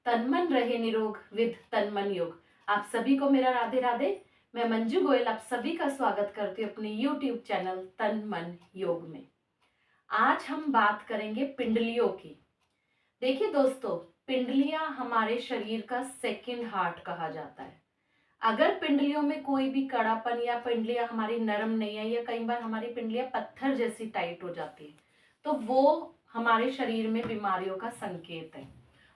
तन मन रहे निरोग विद तन मन योग। आप सभी को मेरा राधे राधे। मैं मंजू गोयल आप सभी का स्वागत करती हूँ अपने YouTube चैनल तन मन योग में। आज हम बात करेंगे पिंडलियों की। देखिए दोस्तों, पिंडलियां हमारे शरीर का सेकंड हार्ट कहा जाता है। अगर पिंडलियों में कोई भी कड़ापन या पिंडलियां हमारी नरम नहीं है या कई बार हमारी पिंडलियां पत्थर जैसी टाइट हो जाती है, तो वो हमारे शरीर में बीमारियों का संकेत है।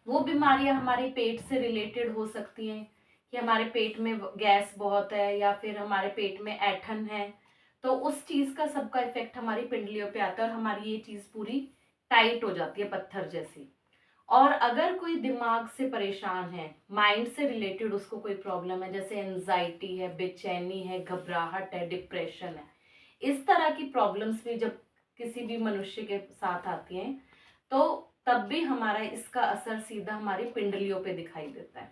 वो बीमारियां हमारे पेट से रिलेटेड हो सकती हैं कि हमारे पेट में गैस बहुत है या फिर हमारे पेट में ऐठन है, तो उस चीज का सबका इफेक्ट हमारी पिंडलियों पे आता है और हमारी ये चीज पूरी टाइट हो जाती है पत्थर जैसी। और अगर कोई दिमाग से परेशान है, माइंड से रिलेटेड उसको कोई प्रॉब्लम है, जैसे एंजाइटी है, बेचैनी है, घबराहट है, डिप्रेशन है, इस तरह की प्रॉब्लम्स भी जब किसी भी मनुष्य के साथ आती हैं, तो तब भी हमारा इसका असर सीधा हमारी पिंडलियों पे दिखाई देता है।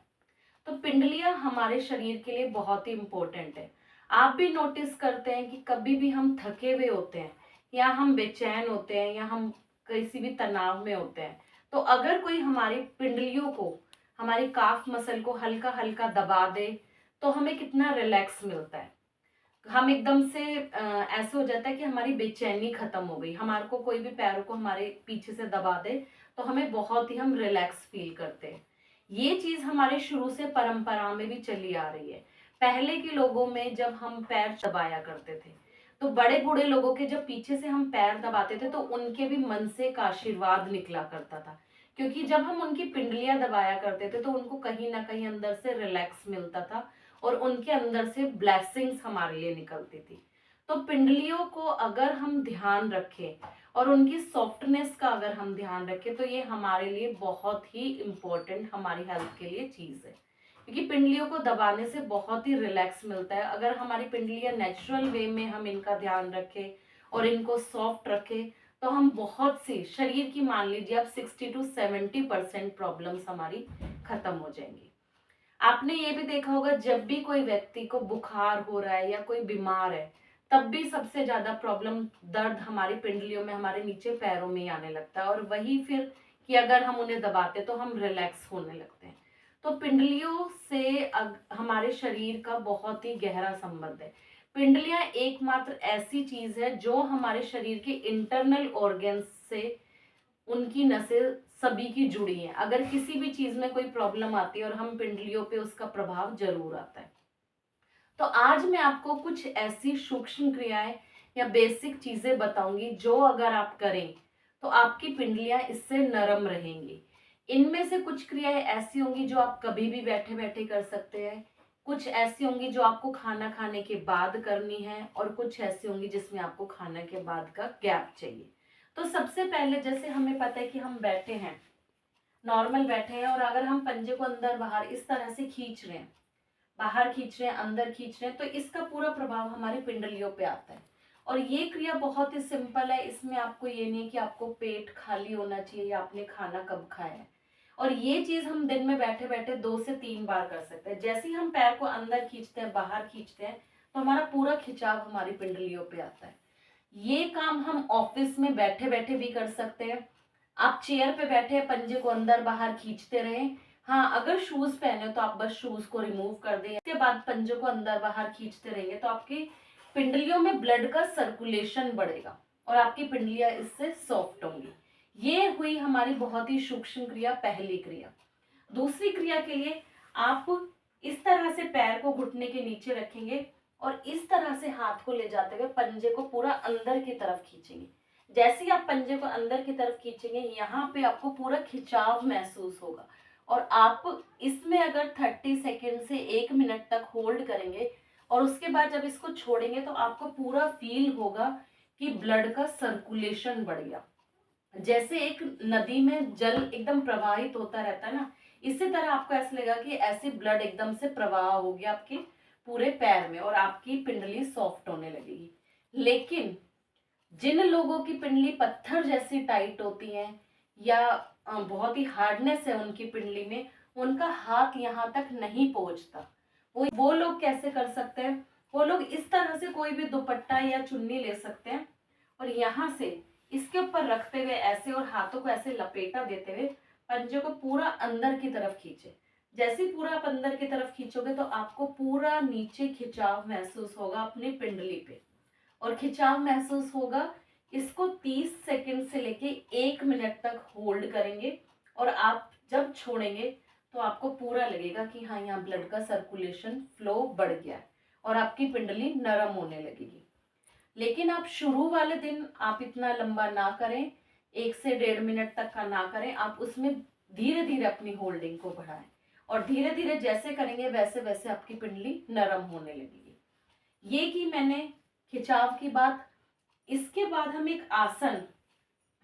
तो पिंडलियां हमारे शरीर के लिए बहुत ही इंपॉर्टेंट है। आप भी नोटिस करते हैं कि कभी भी हम थके हुए होते हैं या हम बेचैन होते हैं या हम किसी भी तनाव में होते हैं, तो अगर कोई हमारी पिंडलियों को, हमारी काफ मसल को हल्का हल्का दबा दे, तो हमें कितना रिलैक्स मिलता है। हम एकदम से ऐसे हो जाता है कि हमारी बेचैनी खत्म हो गई। हमारे को कोई भी पैरों को हमारे पीछे से दबा दे तो हमें बहुत ही हम रिलैक्स फील करते हैं। ये चीज हमारे शुरू से परंपरा में भी चली आ रही है। पहले के लोगों में जब हम पैर दबाया करते थे, तो बड़े बूढ़े लोगों के जब पीछे से हम पैर दबाते थे तो उनके भी मन से एक आशीर्वाद निकला करता था, क्योंकि जब हम उनकी पिंडलियां दबाया करते थे तो उनको कहीं ना कहीं अंदर से रिलैक्स मिलता था और उनके अंदर से ब्लेसिंग्स हमारे लिए निकलती थी। तो पिंडलियों को अगर हम ध्यान रखें और उनकी सॉफ्टनेस का अगर हम ध्यान रखें, तो ये हमारे लिए बहुत ही इम्पोर्टेंट, हमारी हेल्थ के लिए चीज़ है, क्योंकि पिंडलियों को दबाने से बहुत ही रिलैक्स मिलता है। अगर हमारी पिंडलियां नेचुरल वे में हम इनका ध्यान रखें और इनको सॉफ्ट रखें, तो हम बहुत सी शरीर की, मान लीजिए आप 60 to 70% प्रॉब्लम्स हमारी खत्म हो जाएंगी। आपने ये भी देखा होगा, जब भी कोई व्यक्ति को बुखार हो रहा है या कोई बीमार है, तब भी सबसे ज्यादा प्रॉब्लम, दर्द हमारी पिंडलियों में, हमारे नीचे पैरों में ही आने लगता है। और वही फिर कि अगर हम उन्हें दबाते तो हम रिलैक्स होने लगते हैं। तो पिंडलियों से हमारे शरीर का बहुत ही गहरा संबंध है। पिंडलियां एकमात्र ऐसी चीज है जो हमारे शरीर के इंटरनल ऑर्गन्स से, उनकी नसें सभी की जुड़ी हैं। अगर किसी भी चीज में कोई प्रॉब्लम आती है और हम पिंडलियों पे उसका प्रभाव जरूर आता है। तो आज मैं आपको कुछ ऐसी सूक्ष्म क्रियाएं या बेसिक चीजें बताऊंगी जो अगर आप करें तो आपकी पिंडलियां इससे नरम रहेंगी। इनमें से कुछ क्रियाएं ऐसी होंगी जो आप कभी भी बैठे बैठे कर सकते हैं, कुछ ऐसी होंगी जो आपको खाना खाने के बाद करनी है, और कुछ ऐसी होंगी जिसमें आपको खाने के बाद का गैप चाहिए। तो सबसे पहले, जैसे हमें पता है कि हम बैठे हैं, नॉर्मल बैठे हैं, और अगर हम पंजे को अंदर बाहर इस तरह से खींच रहे हैं, बाहर खींच रहे हैं, अंदर खींच रहे हैं, तो इसका पूरा प्रभाव हमारी पिंडलियों पे आता है। और ये क्रिया बहुत ही सिंपल है। इसमें आपको ये नहीं कि आपको पेट खाली होना चाहिए या आपने खाना कब खाया है। और ये चीज हम दिन में बैठे बैठे 2 से 3 बार कर सकते हैं। जैसे ही हम पैर को अंदर खींचते हैं, बाहर खींचते हैं, तो हमारा पूरा खिंचाव हमारी पिंडलियों पे आता है। ये काम हम ऑफिस में बैठे बैठे भी कर सकते हैं। आप चेयर पे बैठे हैं, पंजे को अंदर बाहर खींचते रहें। हाँ, अगर शूज पहने हो तो आप बस शूज को रिमूव कर दें, इसके बाद पंजे को अंदर बाहर खींचते रहेंगे तो आपकी पिंडलियों में ब्लड का सर्कुलेशन बढ़ेगा और आपकी पिंडलियां इससे सॉफ्ट होंगी। ये हुई हमारी बहुत ही सूक्ष्म क्रिया, पहली क्रिया। दूसरी क्रिया के लिए आप इस तरह से पैर को घुटने के नीचे रखेंगे और इस तरह से हाथ को ले जाते हुए पंजे को पूरा अंदर की तरफ खींचेंगे। जैसे ही आप पंजे को अंदर की तरफ खींचेंगे, यहाँ पे आपको पूरा खिंचाव महसूस होगा। और आप इसमें अगर 30 सेकेंड से 1 मिनट तक होल्ड करेंगे और उसके बाद जब इसको छोड़ेंगे तो आपको पूरा फील होगा कि ब्लड का सर्कुलेशन बढ़ गया। जैसे एक नदी में जल एकदम प्रवाहित होता रहता है ना, इसी तरह आपको ऐसा लगेगा कि ऐसे ब्लड एकदम से प्रवाह हो गया आपके पूरे पैर में और आपकी पिंडली सॉफ्ट होने लगेगी। लेकिन जिन लोगों की पिंडली पत्थर जैसी टाइट होती है या बहुत ही हार्डनेस है उनकी पिंडली में, उनका हाथ यहाँ तक नहीं पहुंचता। वो लोग कैसे कर सकते हैं? वो लोग इस तरह से कोई भी दुपट्टा या चुन्नी ले सकते हैं और यहाँ से इसके ऊपर रखते हुए ऐसे और हाथों को ऐसे लपेटा देते हुए पंजे को पूरा अंदर की तरफ खींचे। जैसे ही पूरा आप अंदर की तरफ खींचोगे तो आपको पूरा नीचे खिंचाव महसूस होगा अपनी पिंडली पे, और खिंचाव महसूस होगा। इसको 30 सेकंड से लेके 1 मिनट तक होल्ड करेंगे, और आप जब छोड़ेंगे तो आपको पूरा लगेगा कि हाँ, यहाँ ब्लड का सर्कुलेशन फ्लो बढ़ गया है और आपकी पिंडली नरम होने लगेगी। लेकिन आप शुरू वाले दिन आप इतना लंबा ना करें, 1 से 1.5 मिनट तक का ना करें। आप उसमें धीरे धीरे अपनी होल्डिंग को बढ़ाएं, और धीरे धीरे जैसे करेंगे वैसे वैसे आपकी पिंडली नरम होने लगेगी। ये की मैंने खिंचाव की बात। इसके बाद हम एक आसन,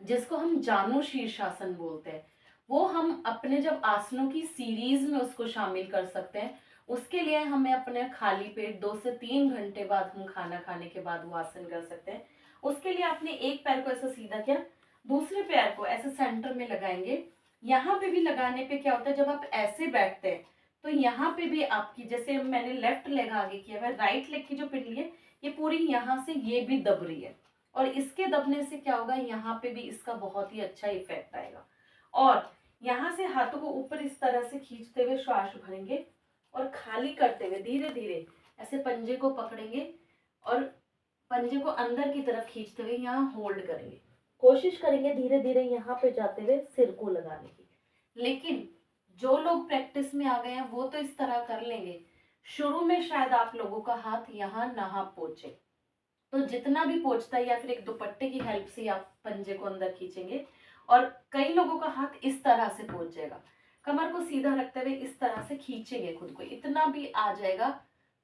जिसको हम जानु शीर्षासन बोलते हैं, वो हम अपने जब आसनों की सीरीज में उसको शामिल कर सकते हैं। उसके लिए हमें अपने खाली पेट 2 से 3 घंटे बाद हम खाना खाने के बाद वो आसन कर सकते हैं। उसके लिए आपने एक पैर को ऐसा सीधा किया, दूसरे पैर को ऐसे सेंटर में लगाएंगे। यहाँ पे भी लगाने पे क्या होता है, जब आप ऐसे बैठते हैं तो यहाँ पे भी आपकी, जैसे मैंने लेफ्ट लेग आगे किया है, राइट लेग की जो पिंडली है ये पूरी यहाँ से ये भी दब रही है, और इसके दबने से क्या होगा, यहाँ पे भी इसका बहुत ही अच्छा इफेक्ट आएगा। और यहाँ से हाथों को ऊपर इस तरह से खींचते हुए श्वास भरेंगे, और खाली करते हुए धीरे धीरे ऐसे पंजे को पकड़ेंगे, और पंजे को अंदर की तरफ खींचते हुए यहाँ होल्ड करेंगे। कोशिश करेंगे धीरे धीरे यहाँ पे जाते हुए सिर को लगाने की। लेकिन जो लोग प्रैक्टिस में आ गए हैं वो तो इस तरह कर लेंगे। शुरू में शायद आप लोगों का हाथ यहाँ ना पहुंचे, तो जितना भी पहुंचता है या फिर एक दुपट्टे की हेल्प से आप पंजे को अंदर खींचेंगे, और कई लोगों का हाथ इस तरह से पहुंच जाएगा। कमर को सीधा रखते हुए इस तरह से खींचेंगे खुद को, इतना भी आ जाएगा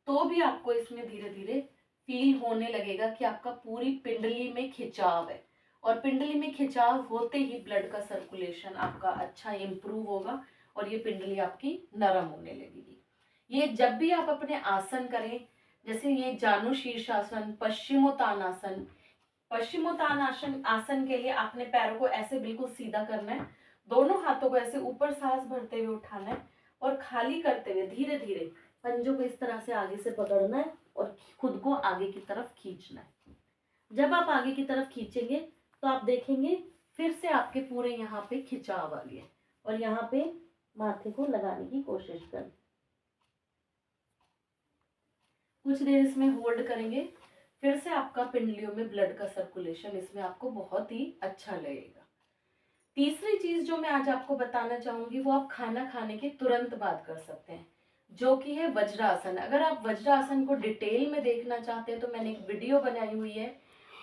तो भी आपको इसमें धीरे धीरे फील होने लगेगा कि आपका पूरी पिंडली में खिंचाव है, और पिंडली में खिंचाव होते ही ब्लड का सर्कुलेशन आपका अच्छा इंप्रूव होगा, और ये पिंडली आपकी नरम होने लगेगी। ये जब भी आप अपने आसन करें, जैसे ये जानु शीर्षासन, पश्चिमोत्तानासन। पश्चिमोत्तानासन आसन के लिए आपने पैरों को ऐसे बिल्कुल सीधा करना है, दोनों हाथों को ऐसे ऊपर सांस भरते हुए उठाना है, और खाली करते हुए धीरे धीरे पंजों को इस तरह से आगे से पकड़ना है और खुद को आगे की तरफ खींचना है। जब आप आगे की तरफ खींचेंगे तो आप देखेंगे फिर से आपके पूरे यहाँ पे खिंचाव आ गया, और यहाँ पे माथे को लगाने की कोशिश करें। कुछ देर इसमें होल्ड करेंगे, फिर से आपका पिंडलियों में ब्लड का सर्कुलेशन इसमें आपको बहुत ही अच्छा लगेगा। तीसरी चीज जो मैं आज आपको बताना चाहूंगी वो आप खाना खाने के तुरंत बाद कर सकते हैं, जो कि है वज्रासन। अगर आप वज्रासन को डिटेल में देखना चाहते हैं तो मैंने एक वीडियो बनाई हुई है,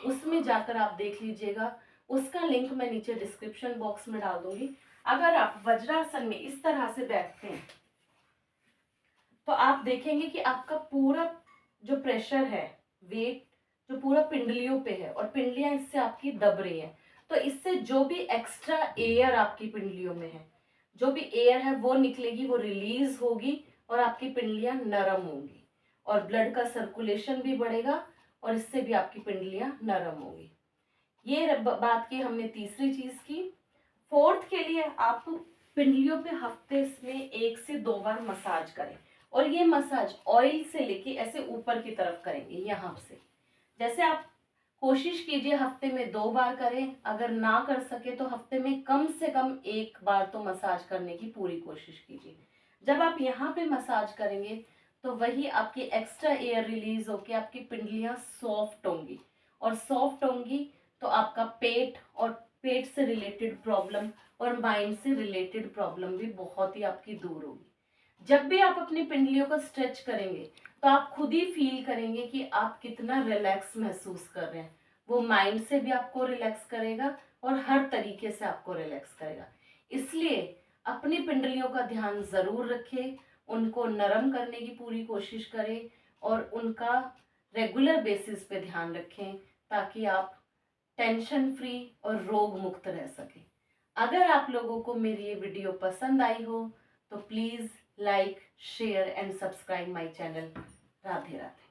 उसमें जाकर आप देख लीजिएगा। उसका लिंक मैं नीचे डिस्क्रिप्शन बॉक्स में डाल दूंगी। अगर आप वज्रासन में इस तरह से बैठते हैं तो आप देखेंगे कि आपका पूरा जो प्रेशर है, वेट जो पूरा पिंडलियों पे है, और पिंडलियां इससे आपकी दब रही हैं, तो इससे जो भी एक्स्ट्रा एयर आपकी पिंडलियों में है, जो भी एयर है वो निकलेगी, वो रिलीज होगी, और आपकी पिंडलियां नरम होंगी, और ब्लड का सर्कुलेशन भी बढ़ेगा, और इससे भी आपकी पिंडलियां नरम होंगी। ये बात की हमने तीसरी चीज की। फोर्थ के लिए आप पिंडलियों पे हफ्ते में 1 से 2 बार मसाज करें, और ये मसाज ऑयल से लेके ऐसे ऊपर की तरफ करेंगे यहाँ से। जैसे आप कोशिश कीजिए हफ्ते में 2 बार करें, अगर ना कर सके तो हफ्ते में कम से कम 1 बार तो मसाज करने की पूरी कोशिश कीजिए। जब आप यहाँ पे मसाज करेंगे तो वही आपकी एक्स्ट्रा एयर रिलीज होके आपकी पिंडलियां सॉफ्ट होंगी, और सॉफ्ट होंगी तो आपका पेट और पेट से रिलेटेड प्रॉब्लम और माइंड से रिलेटेड प्रॉब्लम भी बहुत ही आपकी दूर होगी। जब भी आप अपनी पिंडलियों को स्ट्रेच करेंगे तो आप खुद ही फील करेंगे कि आप कितना रिलैक्स महसूस कर रहे हैं। वो माइंड से भी आपको रिलैक्स करेगा और हर तरीके से आपको रिलैक्स करेगा। इसलिए अपनी पिंडलियों का ध्यान ज़रूर रखें, उनको नरम करने की पूरी कोशिश करें, और उनका रेगुलर बेसिस पे ध्यान रखें, ताकि आप टेंशन फ्री और रोग मुक्त रह सकें। अगर आप लोगों को मेरी ये वीडियो पसंद आई हो तो please like, share and subscribe my channel. Radhe Radhe.